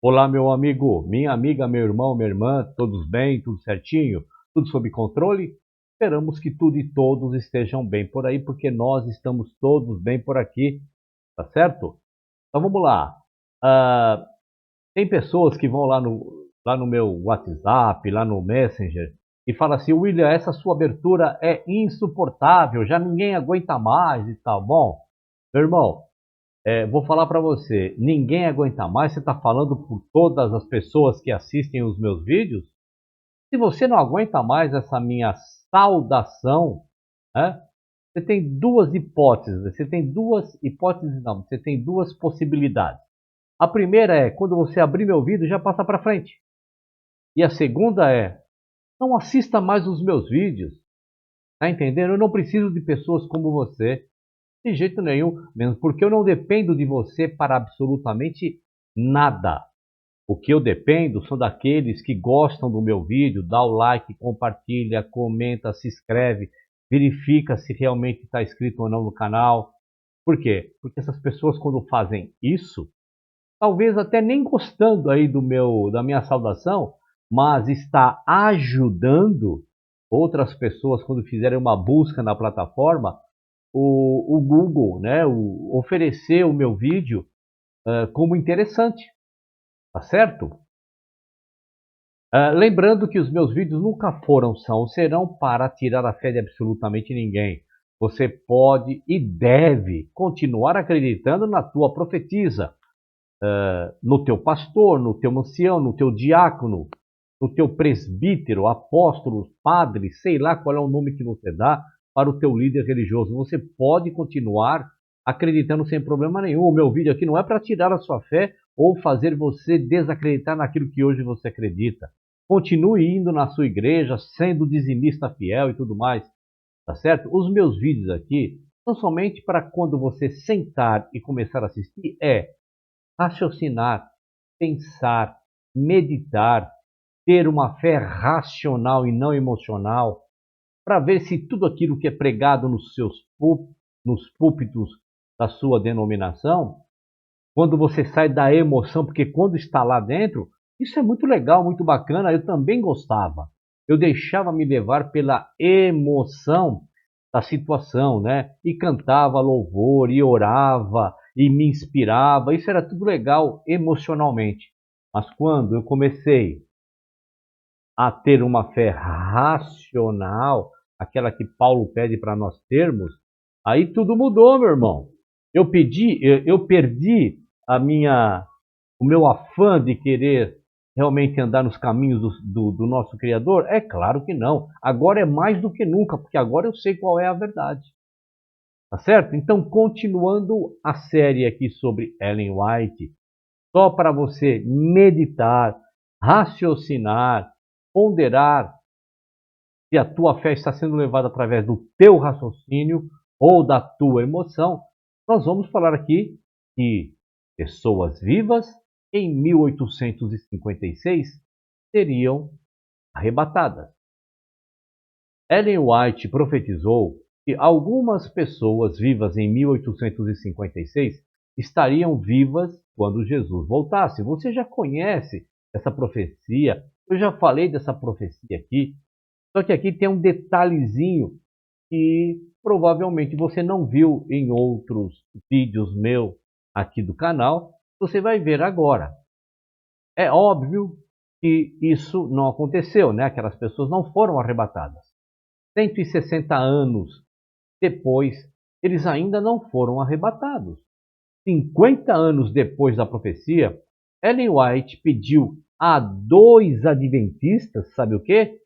Olá, meu amigo, minha amiga, meu irmão, minha irmã, todos bem, tudo certinho, tudo sob controle? Esperamos que tudo e todos estejam bem por aí, porque nós estamos todos bem por aqui, tá certo? Então vamos lá. Ah, tem pessoas que vão lá no meu WhatsApp, lá no Messenger, e falam assim: William, essa sua abertura é insuportável, já ninguém aguenta mais e tal. Bom, meu irmão, vou falar para você, ninguém aguenta mais, você está falando por todas as pessoas que assistem os meus vídeos? Se você não aguenta mais essa minha saudação, né, você tem duas hipóteses, não, você tem duas possibilidades. A primeira é, quando você abrir meu vídeo, já passa para frente. E a segunda é, não assista mais os meus vídeos, tá entendendo? Eu não preciso de pessoas como você. De jeito nenhum, mesmo porque eu não dependo de você para absolutamente nada. O que eu dependo são daqueles que gostam do meu vídeo, dá o like, compartilha, comenta, se inscreve, verifica se realmente está inscrito ou não no canal. Por quê? Porque essas pessoas quando fazem isso, talvez até nem gostando aí da minha saudação, mas está ajudando outras pessoas quando fizerem uma busca na plataforma o Google, né, oferecer o meu vídeo como interessante, tá certo? Lembrando que os meus vídeos nunca foram, são ou serão para tirar a fé de absolutamente ninguém. Você pode e deve continuar acreditando na tua profetisa, no teu pastor, no teu ancião, no teu diácono, no teu presbítero, apóstolo, padre, sei lá qual é o nome que você dá para o teu líder religioso. Você pode continuar acreditando sem problema nenhum. O meu vídeo aqui não é para tirar a sua fé ou fazer você desacreditar naquilo que hoje você acredita. Continue indo na sua igreja, sendo dizimista fiel e tudo mais, tá certo? Os meus vídeos aqui são somente para quando você sentar e começar a assistir, raciocinar, pensar, meditar, ter uma fé racional e não emocional, para ver se tudo aquilo que é pregado nos púlpitos da sua denominação, quando você sai da emoção, porque quando está lá dentro, isso é muito legal, muito bacana, eu também gostava. Eu deixava me levar pela emoção da situação, né? E cantava louvor, e orava, e me inspirava, isso era tudo legal emocionalmente. Mas quando eu comecei a ter uma fé racional, aquela que Paulo pede para nós termos, aí tudo mudou, meu irmão. Eu perdi o meu afã de querer realmente andar nos caminhos do nosso Criador? É claro que não. Agora é mais do que nunca, porque agora eu sei qual é a verdade. Tá certo? Então, continuando a série aqui sobre Ellen White, só para você meditar, raciocinar, ponderar se a tua fé está sendo levada através do teu raciocínio ou da tua emoção, nós vamos falar aqui que pessoas vivas em 1856 seriam arrebatadas. Ellen White profetizou que algumas pessoas vivas em 1856 estariam vivas quando Jesus voltasse. Você já conhece essa profecia? Eu já falei dessa profecia aqui. Só que aqui tem um detalhezinho que provavelmente você não viu em outros vídeos meus aqui do canal. Você vai ver agora. É óbvio que isso não aconteceu, né? Aquelas pessoas não foram arrebatadas. 160 anos depois, eles ainda não foram arrebatados. 50 anos depois da profecia, Ellen White pediu a dois adventistas, sabe o quê?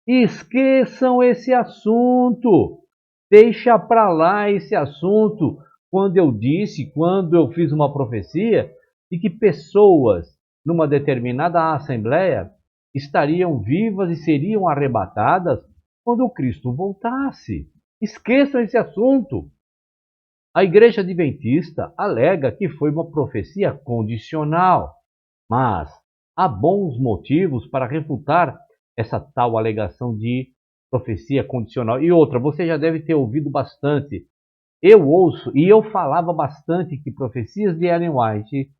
Esqueçam esse assunto. Deixa para lá esse assunto. Quando eu fiz uma profecia de que pessoas numa determinada assembleia estariam vivas e seriam arrebatadas quando Cristo voltasse. Esqueçam esse assunto. A Igreja Adventista alega que foi uma profecia condicional, mas há bons motivos para refutar essa tal alegação de profecia condicional. E outra, você já deve ter ouvido bastante. Eu ouço e eu falava bastante que profecias de Ellen White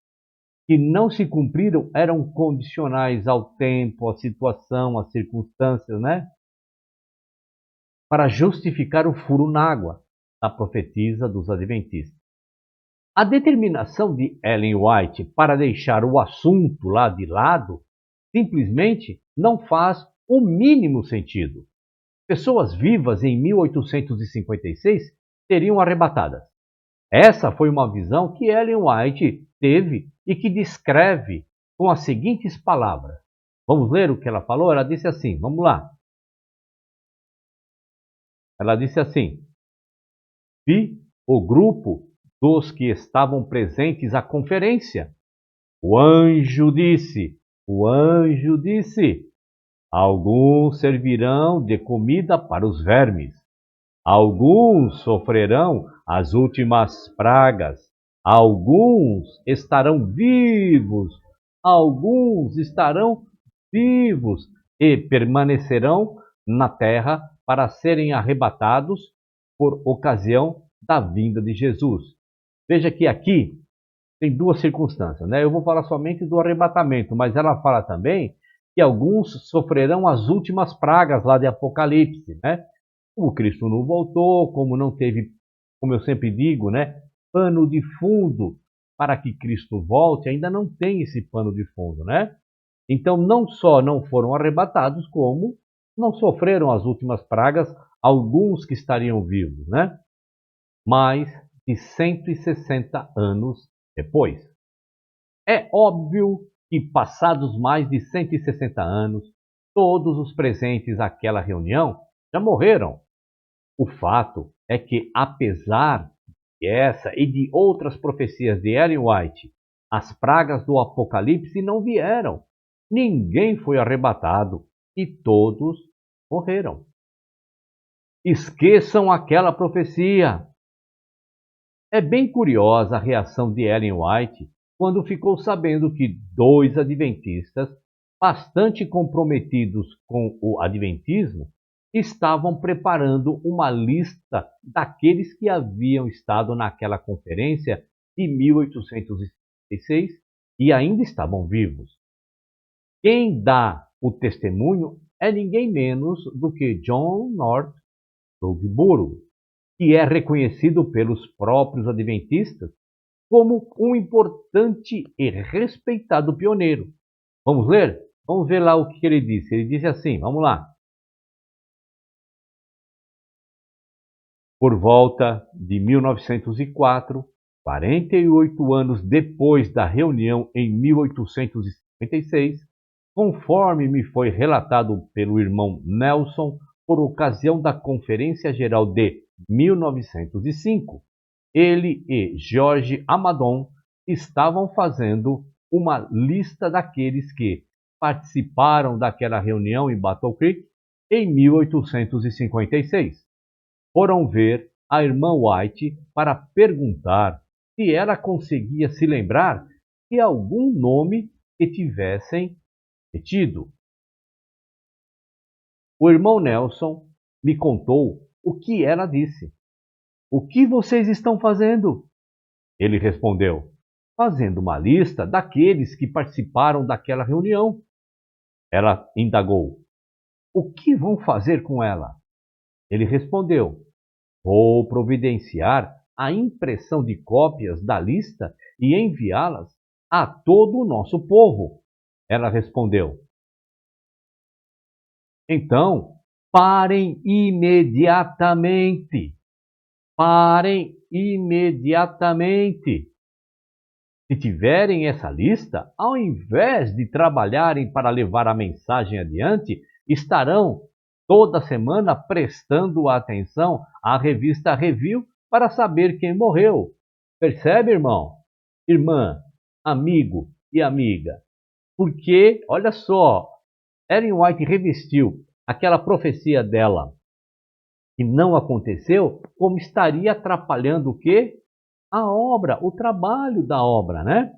que não se cumpriram eram condicionais ao tempo, à situação, às circunstâncias, né? Para justificar o furo na água da profetisa dos adventistas. A determinação de Ellen White para deixar o assunto lá de lado simplesmente não faz o mínimo sentido. Pessoas vivas em 1856 seriam arrebatadas. Essa foi uma visão que Ellen White teve e que descreve com as seguintes palavras. Vamos ler o que ela falou? Ela disse assim, vamos lá. Ela disse assim: vi o grupo dos que estavam presentes à conferência. O anjo disse, alguns servirão de comida para os vermes, alguns sofrerão as últimas pragas, alguns estarão vivos e permanecerão na terra para serem arrebatados por ocasião da vinda de Jesus. Veja que aqui tem duas circunstâncias, né? Eu vou falar somente do arrebatamento, mas ela fala também que alguns sofrerão as últimas pragas lá de Apocalipse, né? Como Cristo não voltou, como não teve, como eu sempre digo, né, pano de fundo para que Cristo volte, ainda não tem esse pano de fundo, né? Então não só não foram arrebatados, como não sofreram as últimas pragas, alguns que estariam vivos, né? Mais de 160 anos depois. É óbvio que, passados mais de 160 anos, todos os presentes àquela reunião já morreram. O fato é que, apesar de essa e de outras profecias de Ellen White, as pragas do Apocalipse não vieram. Ninguém foi arrebatado e todos morreram. Esqueçam aquela profecia. É bem curiosa a reação de Ellen White quando ficou sabendo que dois adventistas, bastante comprometidos com o adventismo, estavam preparando uma lista daqueles que haviam estado naquela conferência de 1856 e ainda estavam vivos. Quem dá o testemunho é ninguém menos do que John North Loughborough, que é reconhecido pelos próprios adventistas como um importante e respeitado pioneiro. Vamos ler? Vamos ver lá o que ele disse. Ele disse assim, vamos lá. Por volta de 1904, 48 anos depois da reunião em 1856, conforme me foi relatado pelo irmão Nelson por ocasião da Conferência Geral de 1905, ele e George Amadon estavam fazendo uma lista daqueles que participaram daquela reunião em Battle Creek em 1856. Foram ver a irmã White para perguntar se ela conseguia se lembrar de algum nome que tivessem metido. O irmão Nelson me contou o que ela disse. O que vocês estão fazendo? Ele respondeu, fazendo uma lista daqueles que participaram daquela reunião. Ela indagou, o que vão fazer com ela? Ele respondeu, vou providenciar a impressão de cópias da lista e enviá-las a todo o nosso povo. Ela respondeu, então, parem imediatamente. Parem imediatamente. Se tiverem essa lista, ao invés de trabalharem para levar a mensagem adiante, estarão toda semana prestando atenção à revista Review para saber quem morreu. Percebe, irmão? Irmã, amigo e amiga. Porque, olha só, Ellen White revestiu aquela profecia dela que não aconteceu, como estaria atrapalhando o quê? A obra, o trabalho da obra, né?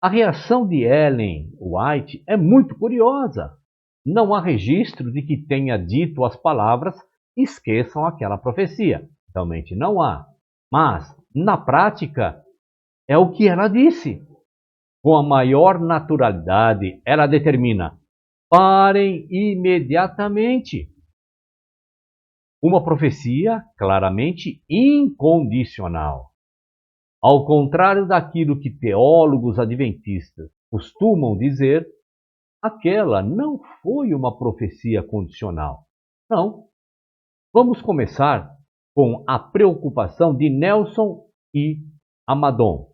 A reação de Ellen White é muito curiosa. Não há registro de que tenha dito as palavras esqueçam aquela profecia. Realmente não há. Mas, na prática, é o que ela disse. Com a maior naturalidade, ela determina: parem imediatamente. Uma profecia claramente incondicional. Ao contrário daquilo que teólogos adventistas costumam dizer, aquela não foi uma profecia condicional. Não. Vamos começar com a preocupação de Nelson e Amadon.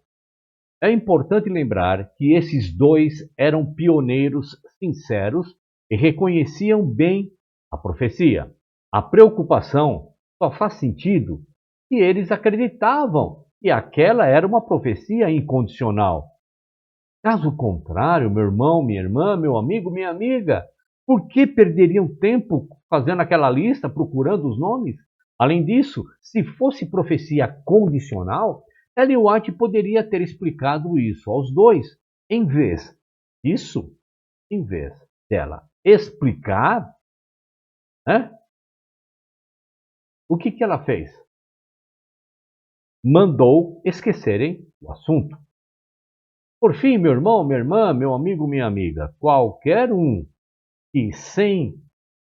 É importante lembrar que esses dois eram pioneiros sinceros e reconheciam bem a profecia. A preocupação só faz sentido se eles acreditavam que aquela era uma profecia incondicional. Caso contrário, meu irmão, minha irmã, meu amigo, minha amiga, por que perderiam tempo fazendo aquela lista, procurando os nomes? Além disso, se fosse profecia condicional, Ellen White poderia ter explicado isso aos dois, em vez disso, em vez dela explicar, né? O que ela fez? Mandou esquecerem o assunto. Por fim, meu irmão, minha irmã, meu amigo, minha amiga, qualquer um que sem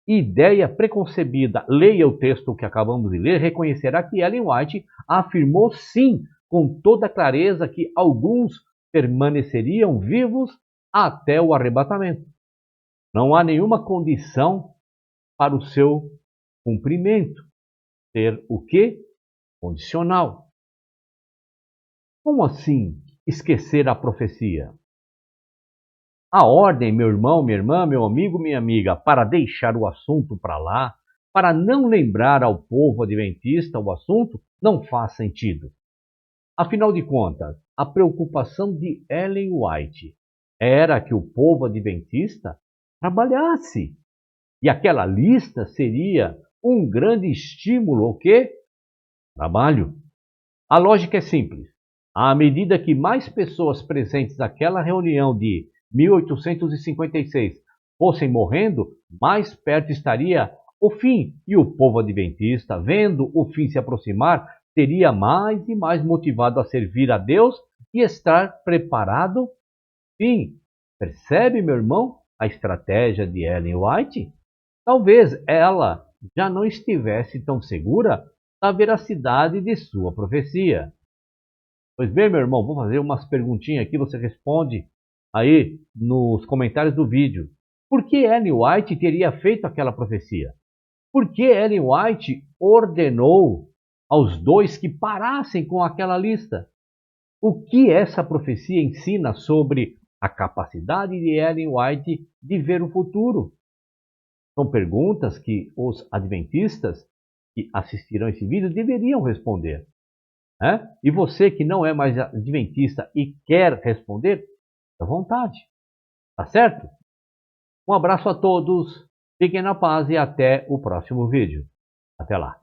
ideia preconcebida leia o texto que acabamos de ler, reconhecerá que Ellen White afirmou sim, com toda clareza, que alguns permaneceriam vivos até o arrebatamento. Não há nenhuma condição para o seu cumprimento. Ser o quê? Condicional. Como assim esquecer a profecia? A ordem, meu irmão, minha irmã, meu amigo, minha amiga, para deixar o assunto para lá, para não lembrar ao povo adventista o assunto, não faz sentido. Afinal de contas, a preocupação de Ellen White era que o povo adventista trabalhasse. E aquela lista seria um grande estímulo, o quê? Trabalho. A lógica é simples. À medida que mais pessoas presentes naquela reunião de 1856 fossem morrendo, mais perto estaria o fim. E o povo adventista, vendo o fim se aproximar, seria mais e mais motivado a servir a Deus e estar preparado. Sim, percebe, meu irmão, a estratégia de Ellen White? Talvez ela já não estivesse tão segura da veracidade de sua profecia. Pois bem, meu irmão, vou fazer umas perguntinhas aqui, você responde aí nos comentários do vídeo. Por que Ellen White teria feito aquela profecia? Por que Ellen White ordenou aos dois que parassem com aquela lista? O que essa profecia ensina sobre a capacidade de Ellen White de ver o futuro? São perguntas que os adventistas que assistirão esse vídeo deveriam responder. E você que não é mais adventista e quer responder, à vontade. Tá certo? Um abraço a todos, fiquem na paz e até o próximo vídeo. Até lá.